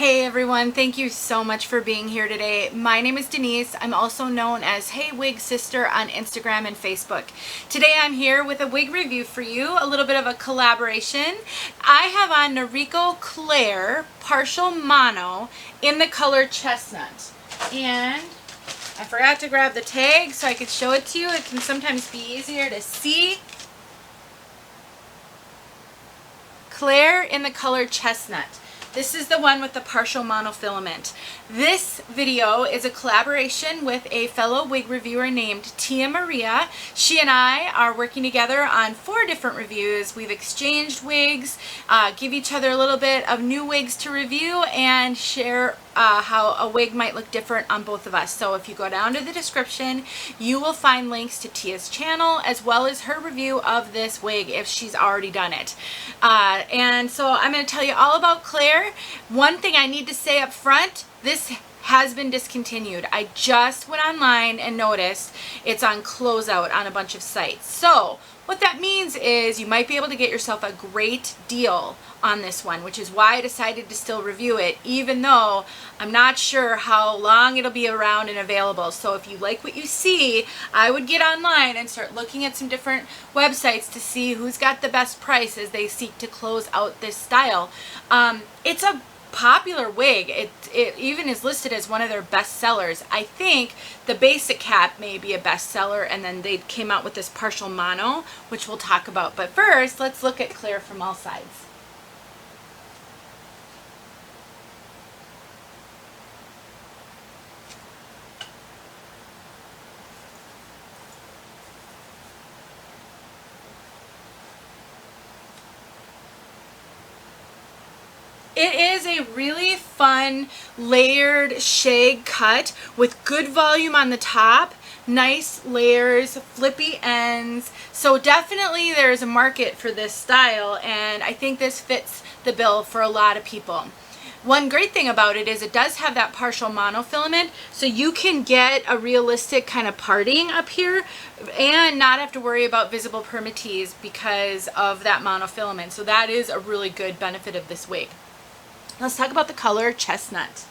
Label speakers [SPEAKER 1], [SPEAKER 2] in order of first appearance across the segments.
[SPEAKER 1] Hey everyone, thank you so much for being here today. My name is Denise. I'm also known as heywigsister on Instagram and Facebook. Today I'm here with a wig review for you, a little bit of a collaboration. I have on Noriko Claire partial mono in the color Chestnut. And I forgot to grab the tag so I could show it to you. It can sometimes be easier to see. Claire in the color Chestnut. This is the one with the partial monofilament. This video is a collaboration with a fellow wig reviewer named Tia Maria. She and I are working together on 4 different reviews. We've exchanged wigs, give each other a little bit of new wigs to review, and share how a wig might look different on both of us. So if you go down to the description, you will find links to Tia's channel as well as her review of this wig if she's already done it. And so I'm going to tell you all about Claire. One thing I need to say up front, this has been discontinued. I just went online and noticed it's on CLOSEOUT on a bunch of sites. So what that means is you might be able to get yourself a great deal on this one, which is why I decided to still review it, even though I'm not sure how long it'll be around and available. So if you like what you see, I would get online and start looking at some different websites to see who's got the best price as they seek to close out this style. It's a popular wig. It even is listed as one of their best sellers. I think the basic cap may be a bestseller, and then they came out with this partial mono, which we'll talk about. But first, let's look at Claire from all sides. It is a really fun layered shag cut with good volume on the top, nice layers, flippy ends. So definitely there's a market for this style, and I think this fits the bill for a lot of people. One great thing about it is it does have that partial monofilament, so you can get a realistic kind of parting up here and not have to worry about visible permatease because of that monofilament. So that is a really good benefit of this wig. Let's talk about the color Chestnut.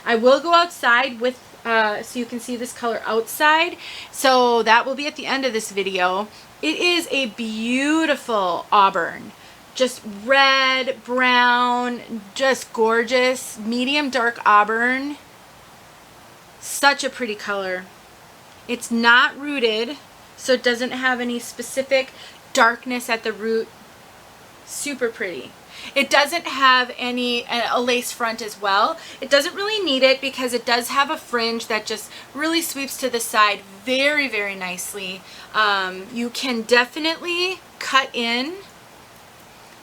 [SPEAKER 1] I will go outside with, so you can see this color outside. So that will be at the end of this video. It is a beautiful auburn. Just red, brown, just gorgeous. Medium dark auburn. Such a pretty color. It's not rooted, so it doesn't have any specific darkness at the root. Super pretty. It doesn't have a lace front as well. It doesn't really need it because it does have a fringe that just really sweeps to the side very, very nicely. You can definitely cut in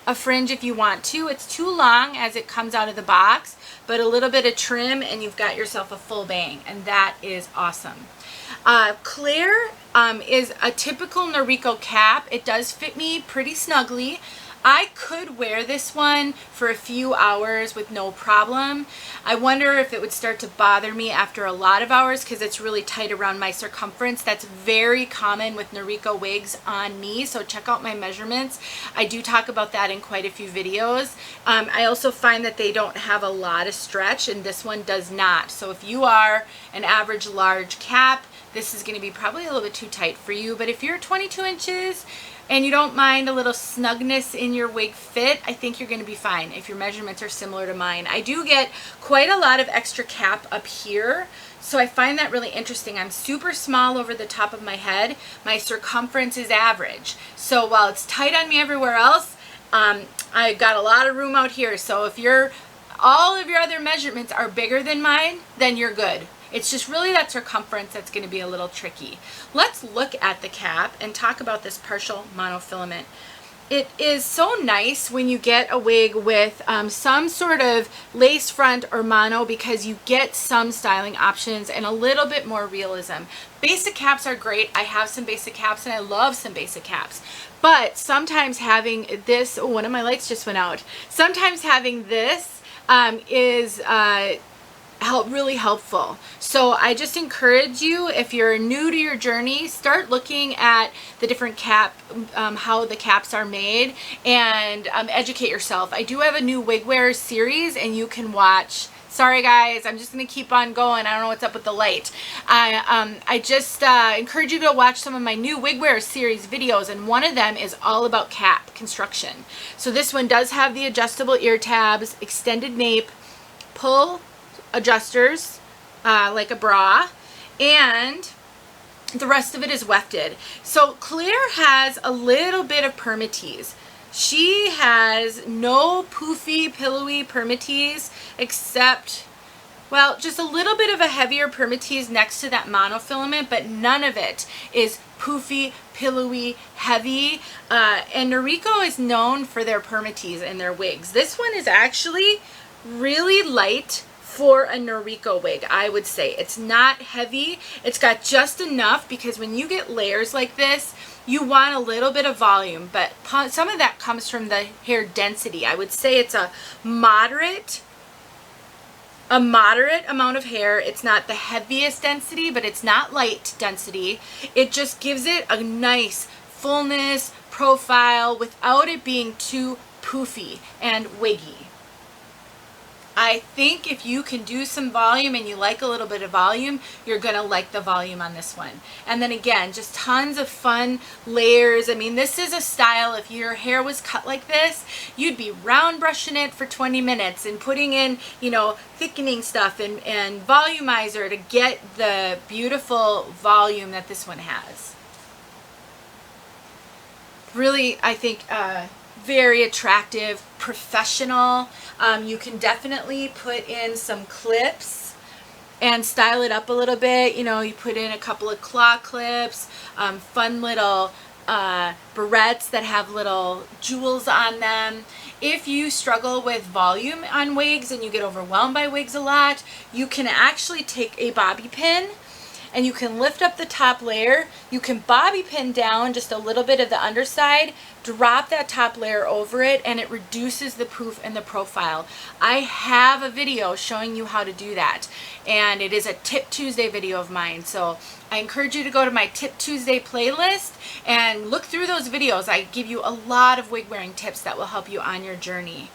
[SPEAKER 1] a fringe if you want to. It's too long as it comes out of the box, but a little bit of trim and you've got yourself a full bang, and that is awesome. Claire is a typical Noriko cap. It does fit me pretty snugly. I could wear this one for a few hours with no problem. I wonder if it would start to bother me after a lot of hours because it's really tight around my circumference. That's very common with Noriko wigs on me, so check out my measurements. I do talk about that in quite a few videos. I also find that they don't have a lot of stretch, and this one does not. So if you are an average large cap, this is going to be probably a little bit too tight for you. But if you're 22 inches, and you don't mind a little snugness in your wig fit, I think you're going to be fine if your measurements are similar to mine. I do get quite a lot of extra cap up here, so I find that really interesting. I'm super small over the top of my head. My circumference is average. So while it's tight on me everywhere else, I got a lot of room out here. So if all of your other measurements are bigger than mine, then you're good. It's just really that circumference that's going to be a little tricky. Let's look at the cap and talk about this partial monofilament. It is so nice when you get a wig with some sort of lace front or mono because you get some styling options and a little bit more realism. Basic caps are great. I have some basic caps and I love some basic caps. But sometimes having this, oh, one of my lights just went out. Sometimes having this is really helpful. So I just encourage you, if you're new to your journey, start looking at the different how the caps are made, and educate yourself. I do have a new wig wear series, and you can watch Sorry guys, I'm just gonna keep on going. I don't know what's up with the light. I just encourage you to watch some of my new wig wear series videos, and one of them is all about cap construction. So this one does have the adjustable ear tabs, extended nape, pull adjusters like a bra, and the rest of it is wefted. So Claire has a little bit of permatease. She has no poofy, pillowy permatease except, well, just a little bit of a heavier permatease next to that monofilament, but none of it is poofy, pillowy, heavy. And Noriko is known for their permatease in their wigs. This one is actually really light for a Noriko wig, I would say. It's not heavy. It's got just enough, because when you get layers like this, you want a little bit of volume, but some of that comes from the hair density. I would say it's a moderate amount of hair. It's not the heaviest density, but it's not light density. It just gives it a nice fullness profile without it being too poofy and wiggy. I think if you can do some volume and you like a little bit of volume, you're gonna like the volume on this one. And then again, just tons of fun layers. I mean, this is a style, if your hair was cut like this, you'd be round brushing it for 20 minutes and putting in, you know, thickening stuff and volumizer to get the beautiful volume that this one has. Really, I think, very attractive, professional. You can definitely put in some clips and style it up a little bit. You know, you put in a couple of claw clips, fun little barrettes that have little jewels on them. If you struggle with volume on wigs and you get overwhelmed by wigs a lot, you can actually take a bobby pin and you can lift up the top layer. You can bobby pin down just a little bit of the underside, drop that top layer over it, and it reduces the poof and the profile. I have a video showing you how to do that, and it is a Tip Tuesday video of mine. So I encourage you to go to my Tip Tuesday playlist and look through those videos. I give you a lot of wig wearing tips that will help you on your journey.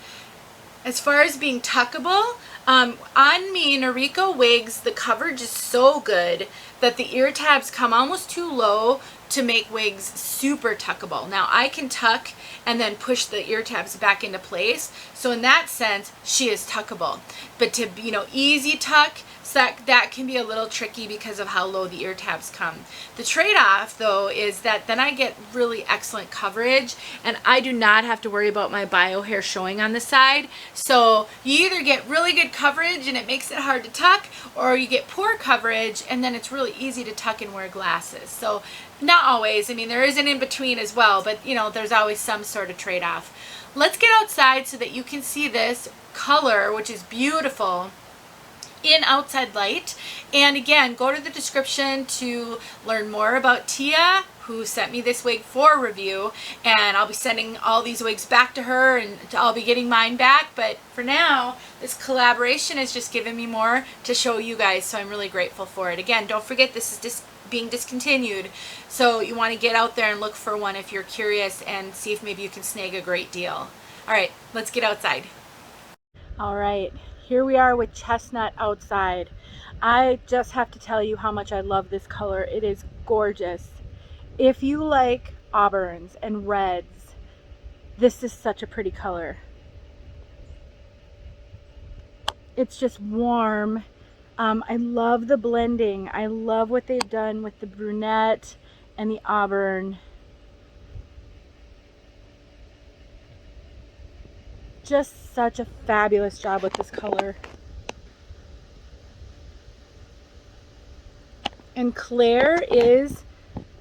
[SPEAKER 1] As far as being tuckable, on me, Noriko wigs, the coverage is so good that the ear tabs come almost too low to make wigs super tuckable. Now I can tuck and then push the ear tabs back into place. So in that sense, she is tuckable. But to, you know, easy tuck, so that can be a little tricky because of how low the ear tabs come. The trade-off though is that then I get really excellent coverage and I do not have to worry about my bio hair showing on the side. So you either get really good coverage and it makes it hard to tuck, or you get poor coverage and then it's really easy to tuck and wear glasses. So not always. I mean, there is an in-between as well, but you know, there's always some sort of trade-off. Let's get outside so that you can see this color, which is beautiful, in outside light. And again, go to the description to learn more about Tia, who sent me this wig for review, and I'll be sending all these wigs back to her, and I'll be getting mine back. But for now, this collaboration has just given me more to show you guys, so I'm really grateful for it. Again, don't forget, this is being discontinued, so you want to get out there and look for one if you're curious and see if maybe you can snag a great deal. All right, let's get outside. All right, here we are with Chestnut outside. I just have to tell you how much I love this color. It is gorgeous. If you like auburns and reds, this is such a pretty color. It's just warm. I love the blending. I love what they've done with the brunette and the auburn. Just such a fabulous job with this color. And Claire is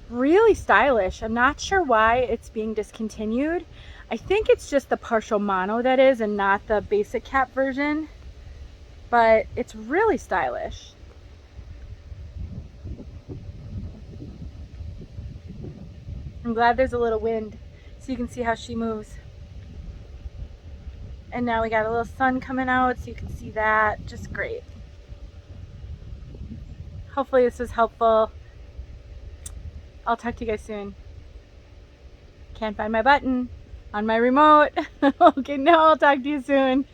[SPEAKER 1] really stylish. I'm not sure why it's being discontinued. I think it's just the partial mono that is, and not the basic cap version. But it's really stylish. I'm glad there's a little wind so you can see how she moves. And now we got a little sun coming out so you can see that. Just great. Hopefully this was helpful. I'll talk to you guys soon. Can't find my button on my remote. Okay, no, I'll talk to you soon.